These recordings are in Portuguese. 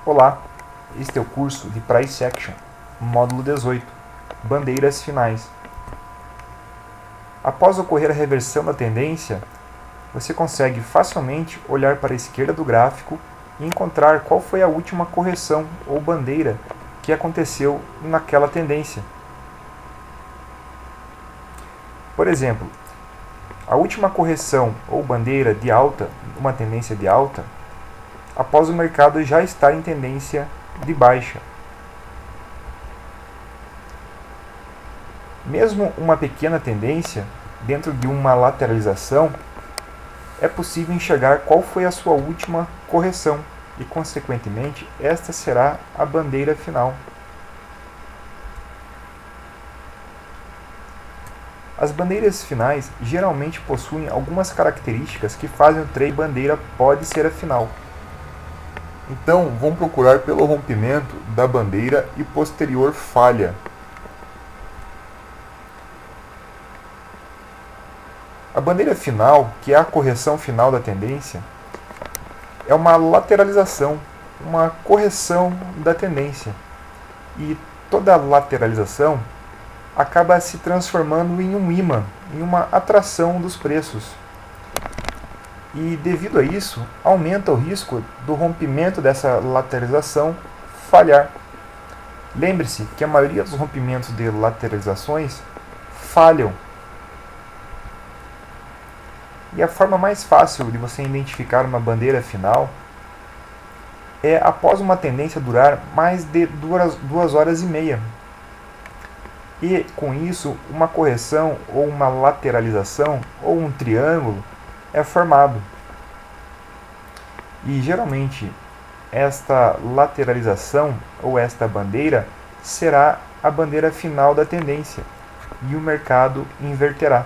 Olá, este é o curso de Price Action, módulo 18, bandeiras finais. Após ocorrer a reversão da tendência, você consegue facilmente olhar para a esquerda do gráfico e encontrar qual foi a última correção ou bandeira que aconteceu naquela tendência. Por exemplo, a última correção ou bandeira de alta, uma tendência de alta, após o mercado já estar em tendência de baixa. Mesmo uma pequena tendência, dentro de uma lateralização, é possível enxergar qual foi a sua última correção e, consequentemente, esta será a bandeira final. As bandeiras finais geralmente possuem algumas características que fazem o trade bandeira pode ser a final. Então, vamos procurar pelo rompimento da bandeira e posterior falha. A bandeira final, que é a correção final da tendência, é uma lateralização, uma correção da tendência. E toda lateralização acaba se transformando em um imã, em uma atração dos preços. E devido a isso, aumenta o risco do rompimento dessa lateralização falhar. Lembre-se que a maioria dos rompimentos de lateralizações falham. E a forma mais fácil de você identificar uma bandeira final é após uma tendência durar mais de 2 horas e meia. E com isso, uma correção ou uma lateralização ou um triângulo é formado. E geralmente esta lateralização ou esta bandeira será a bandeira final da tendência e o mercado inverterá.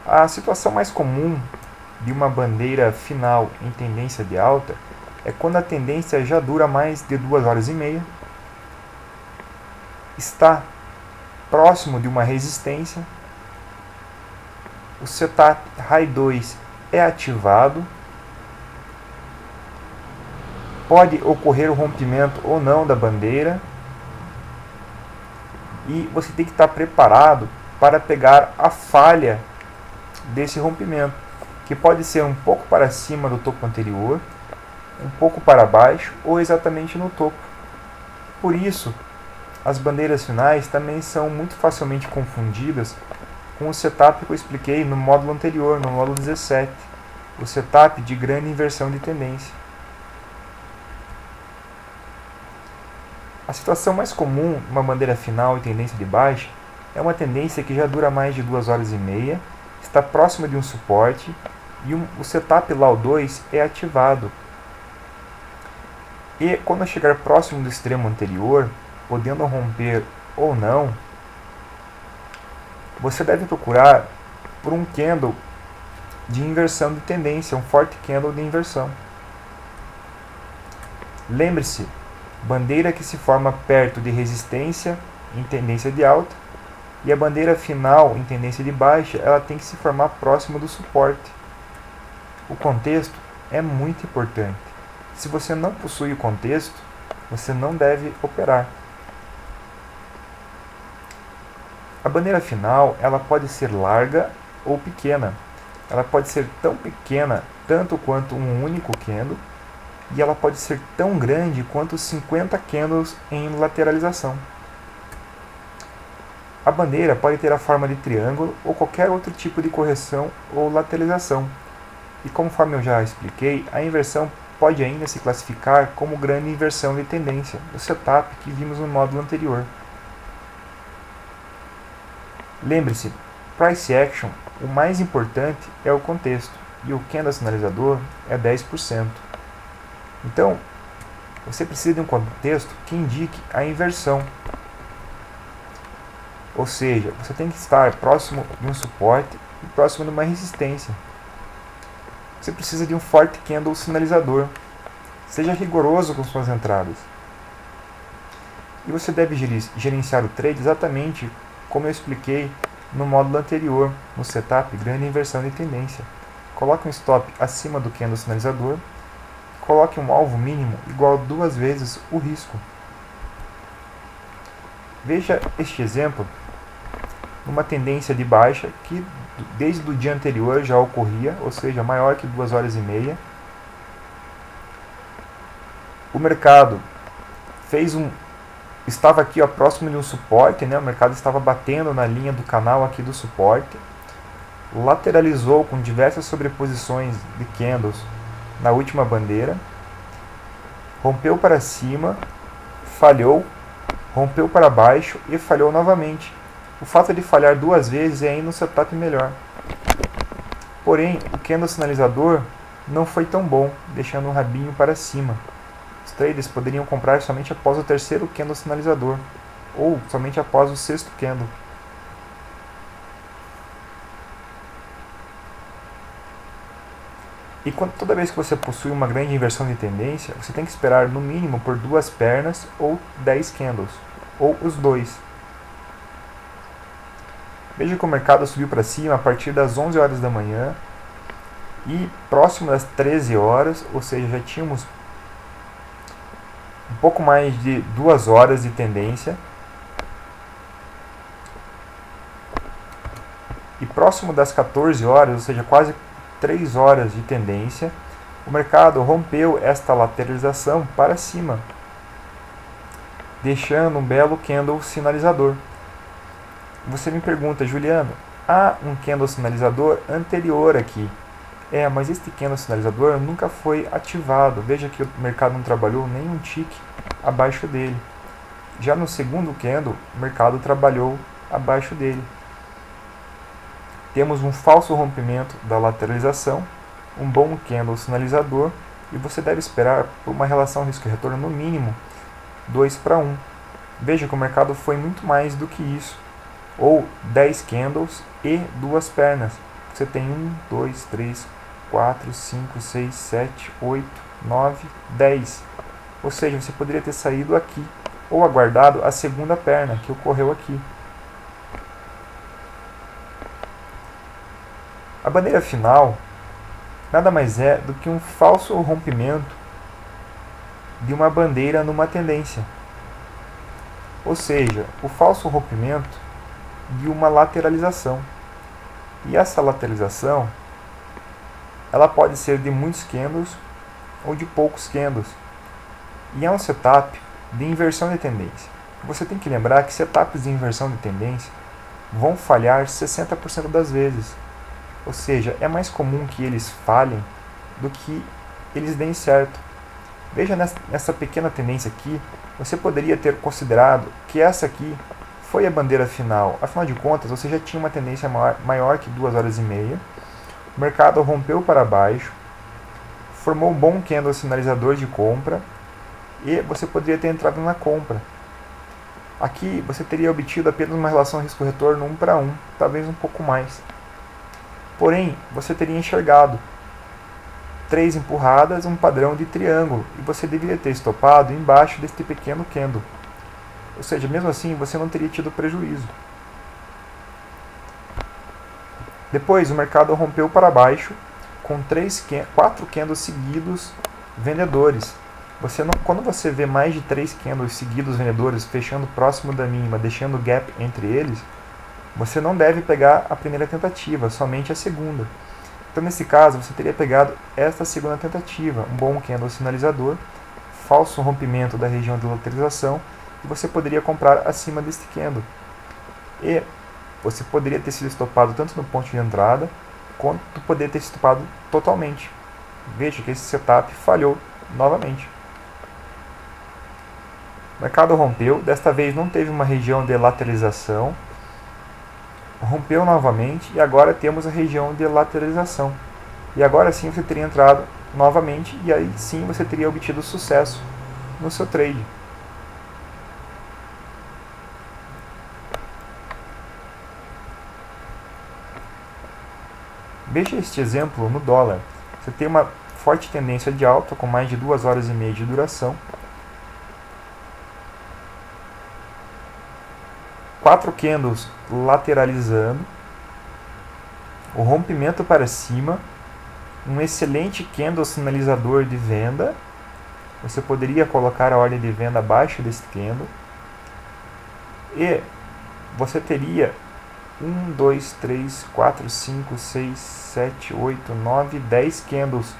A situação mais comum de uma bandeira final em tendência de alta é quando a tendência já dura mais de 2 horas e meia, está próximo de uma resistência, o setup high 2 é ativado, pode ocorrer o rompimento ou não da bandeira e você tem que estar preparado para pegar a falha desse rompimento, que pode ser um pouco para cima do topo anterior, um pouco para baixo ou exatamente no topo. Por isso, as bandeiras finais também são muito facilmente confundidas com o setup que eu expliquei no módulo anterior, no módulo 17, o setup de grande inversão de tendência. A situação mais comum de uma bandeira final em tendência de baixa é uma tendência que já dura mais de 2 horas e meia, está próxima de um suporte e o setup Low 2 é ativado. E quando chegar próximo do extremo anterior, podendo romper ou não, você deve procurar por um candle de inversão de tendência, um forte candle de inversão. Lembre-se, bandeira que se forma perto de resistência em tendência de alta e a bandeira final em tendência de baixa, ela tem que se formar próximo do suporte. O contexto é muito importante. Se você não possui o contexto, você não deve operar. A bandeira final, ela pode ser larga ou pequena. Ela pode ser tão pequena, tanto quanto um único candle, e ela pode ser tão grande quanto 50 candles em lateralização. A bandeira pode ter a forma de triângulo ou qualquer outro tipo de correção ou lateralização. E conforme eu já expliquei, a inversão pode ainda se classificar como grande inversão de tendência, o setup que vimos no módulo anterior. Lembre-se, Price Action, o mais importante é o contexto, e o candle sinalizador é 10%. Então, você precisa de um contexto que indique a inversão. Ou seja, você tem que estar próximo de um suporte e próximo de uma resistência. Você precisa de um forte candle sinalizador. Seja rigoroso com suas entradas. E você deve gerenciar o trade exatamente como eu expliquei no módulo anterior, no setup grande inversão de tendência. coloque um stop acima do candle sinalizador, coloque um alvo mínimo igual a 2 vezes o risco. Veja este exemplo numa tendência de baixa que desde o dia anterior já ocorria, ou seja, maior que 2 horas e meia. O mercado estava aqui próximo de um suporte, né? O mercado estava batendo na linha do canal aqui do suporte, lateralizou com diversas sobreposições de candles na última bandeira, rompeu para cima, falhou, rompeu para baixo e falhou novamente. O fato de falhar 2 vezes é ainda um setup melhor. Porém, o candle sinalizador não foi tão bom, deixando um rabinho para cima. Os traders poderiam comprar somente após o 3º candle sinalizador, ou somente após o 6º candle. E toda vez que você possui uma grande inversão de tendência, você tem que esperar no mínimo por 2 pernas ou 10 candles, ou os dois. Veja que o mercado subiu para cima a partir das 11 horas da manhã e próximo das 13 horas, ou seja, já tínhamos um pouco mais de 2 horas de tendência. E próximo das 14 horas, ou seja, quase 3 horas de tendência, o mercado rompeu esta lateralização para cima, deixando um belo candle sinalizador. Você me pergunta, Juliano, há um candle sinalizador anterior aqui. Mas este candle sinalizador nunca foi ativado. Veja que o mercado não trabalhou nem um tique abaixo dele. Já no segundo candle, o mercado trabalhou abaixo dele. Temos um falso rompimento da lateralização, um bom candle sinalizador, e você deve esperar por uma relação risco-retorno no mínimo 2 para 1. Veja que o mercado foi muito mais do que isso, ou 10 candles e 2 pernas. Você tem 1, 2, 3, 4, 5, 6, 7, 8, 9, 10. Ou seja, você poderia ter saído aqui, ou aguardado a segunda perna que ocorreu aqui. A bandeira final nada mais é do que um falso rompimento de uma bandeira numa tendência. Ou seja, o falso rompimento de uma lateralização. E essa lateralização, ela pode ser de muitos candles ou de poucos candles. E é um setup de inversão de tendência. Você tem que lembrar que setups de inversão de tendência vão falhar 60% das vezes. Ou seja, é mais comum que eles falhem do que eles deem certo. Veja nessa pequena tendência aqui, você poderia ter considerado que essa aqui foi a bandeira final. Afinal de contas, você já tinha uma tendência maior que 2 horas e meia. O mercado rompeu para baixo, formou um bom candle sinalizador de compra e você poderia ter entrado na compra. Aqui você teria obtido apenas uma relação risco-retorno 1 para 1, talvez um pouco mais. Porém, você teria enxergado 3 empurradas, um padrão de triângulo, e você deveria ter estopado embaixo deste pequeno candle. Ou seja, mesmo assim, você não teria tido prejuízo. Depois, o mercado rompeu para baixo com 4 candles seguidos vendedores. Quando você vê mais de 3 candles seguidos vendedores fechando próximo da mínima, deixando gap entre eles, você não deve pegar a primeira tentativa, somente a segunda. Então, nesse caso, você teria pegado esta segunda tentativa, um bom candle sinalizador, falso rompimento da região de lateralização, e você poderia comprar acima deste candle. E você poderia ter sido estopado tanto no ponto de entrada, quanto poderia ter sido estopado totalmente. Veja que esse setup falhou novamente. O mercado rompeu, desta vez não teve uma região de lateralização, rompeu novamente e agora temos a região de lateralização. E agora sim você teria entrado novamente e aí sim você teria obtido sucesso no seu trade. Veja este exemplo no dólar. Você tem uma forte tendência de alta com mais de 2 horas e meia de duração. 4 candles lateralizando, o rompimento para cima um excelente candle sinalizador de venda. Você poderia colocar a ordem de venda abaixo desse candle. E você teria 1, 2, 3, 4, 5, 6, 7, 8, 9, 10 candles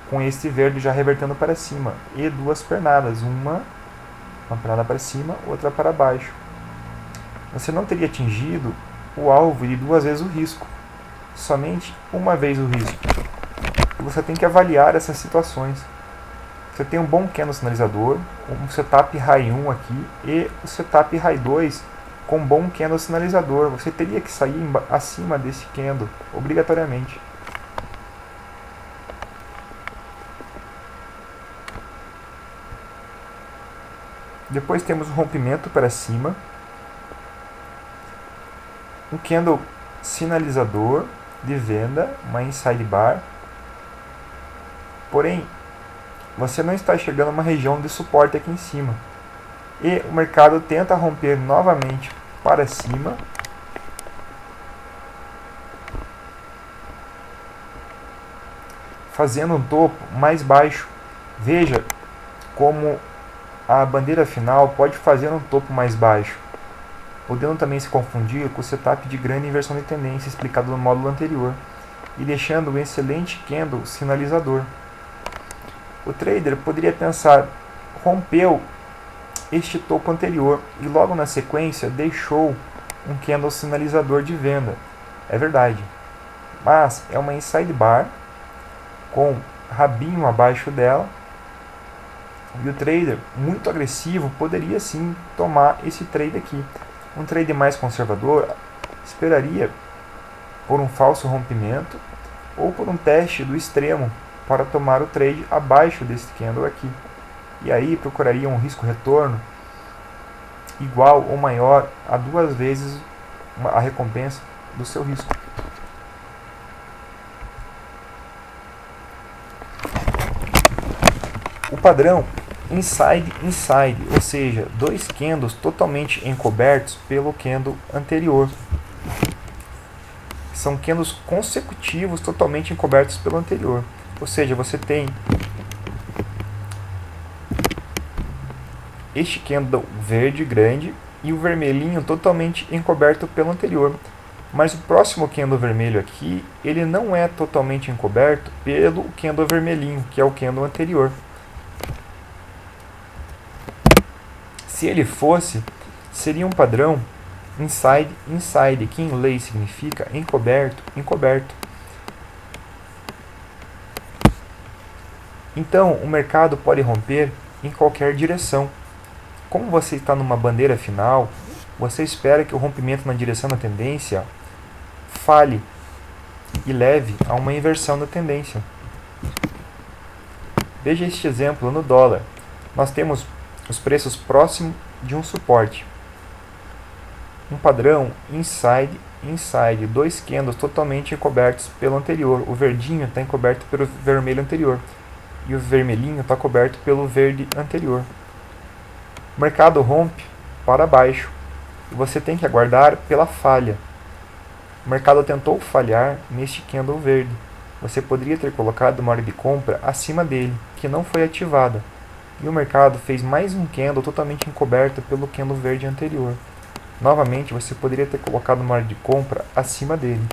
com este verde já revertendo para cima. E duas pernadas, uma pernada para cima, outra para baixo. Você não teria atingido o alvo de duas vezes o risco, somente uma vez o risco. E você tem que avaliar essas situações. Você tem um bom candle sinalizador, um setup high 1 aqui e o setup high 2 com bom candle sinalizador. Você teria que sair acima desse candle, obrigatoriamente. Depois temos o rompimento para cima, um candle sinalizador de venda, uma inside bar. Porém, você não está chegando a uma região de suporte aqui em cima. E o mercado tenta romper novamente para cima. Fazendo um topo mais baixo. Veja como a bandeira final pode fazer um topo mais baixo, podendo também se confundir com o setup de grande inversão de tendência explicado no módulo anterior, e deixando um excelente candle sinalizador. O trader poderia pensar, rompeu este topo anterior e logo na sequência deixou um candle sinalizador de venda. É verdade, mas é uma inside bar com rabinho abaixo dela, e o trader muito agressivo poderia sim tomar esse trade aqui. Um trader mais conservador esperaria por um falso rompimento ou por um teste do extremo para tomar o trade abaixo desse candle aqui. E aí procuraria um risco-retorno igual ou maior a duas vezes a recompensa do seu risco. O padrão inside, ou seja, dois candles totalmente encobertos pelo candle anterior. São candles consecutivos totalmente encobertos pelo anterior. Ou seja, você tem este candle verde grande e o vermelhinho totalmente encoberto pelo anterior. Mas o próximo candle vermelho aqui, ele não é totalmente encoberto pelo candle vermelhinho, que é o candle anterior. Se ele fosse, seria um padrão inside, que em inglês significa encoberto. Então, o mercado pode romper em qualquer direção. Como você está numa bandeira final, você espera que o rompimento na direção da tendência falhe e leve a uma inversão da tendência. Veja este exemplo no dólar. Nós temos os preços próximos de um suporte. Um padrão inside, dois candles totalmente encobertos pelo anterior. O verdinho está encoberto pelo vermelho anterior e o vermelhinho está coberto pelo verde anterior. O mercado rompe para baixo e você tem que aguardar pela falha. O mercado tentou falhar neste candle verde. Você poderia ter colocado uma ordem de compra acima dele, que não foi ativada. E o mercado fez mais um candle totalmente encoberto pelo candle verde anterior. Novamente, você poderia ter colocado uma ordem de compra acima dele.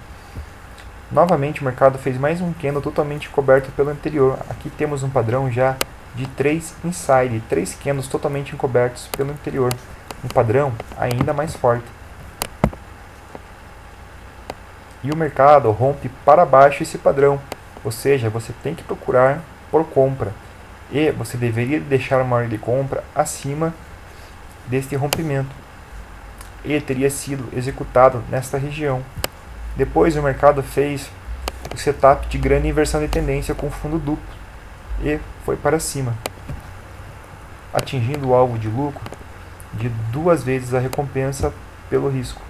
Novamente, o mercado fez mais um candle totalmente encoberto pelo anterior. Aqui temos um padrão já de 3 inside, 3 candles totalmente encobertos pelo anterior. Um padrão ainda mais forte. E o mercado rompe para baixo esse padrão. Ou seja, você tem que procurar por compra. E você deveria deixar uma ordem de compra acima deste rompimento. E teria sido executado nesta região. Depois o mercado fez o setup de grande inversão de tendência com fundo duplo. E foi para cima, atingindo o alvo de lucro de duas vezes a recompensa pelo risco.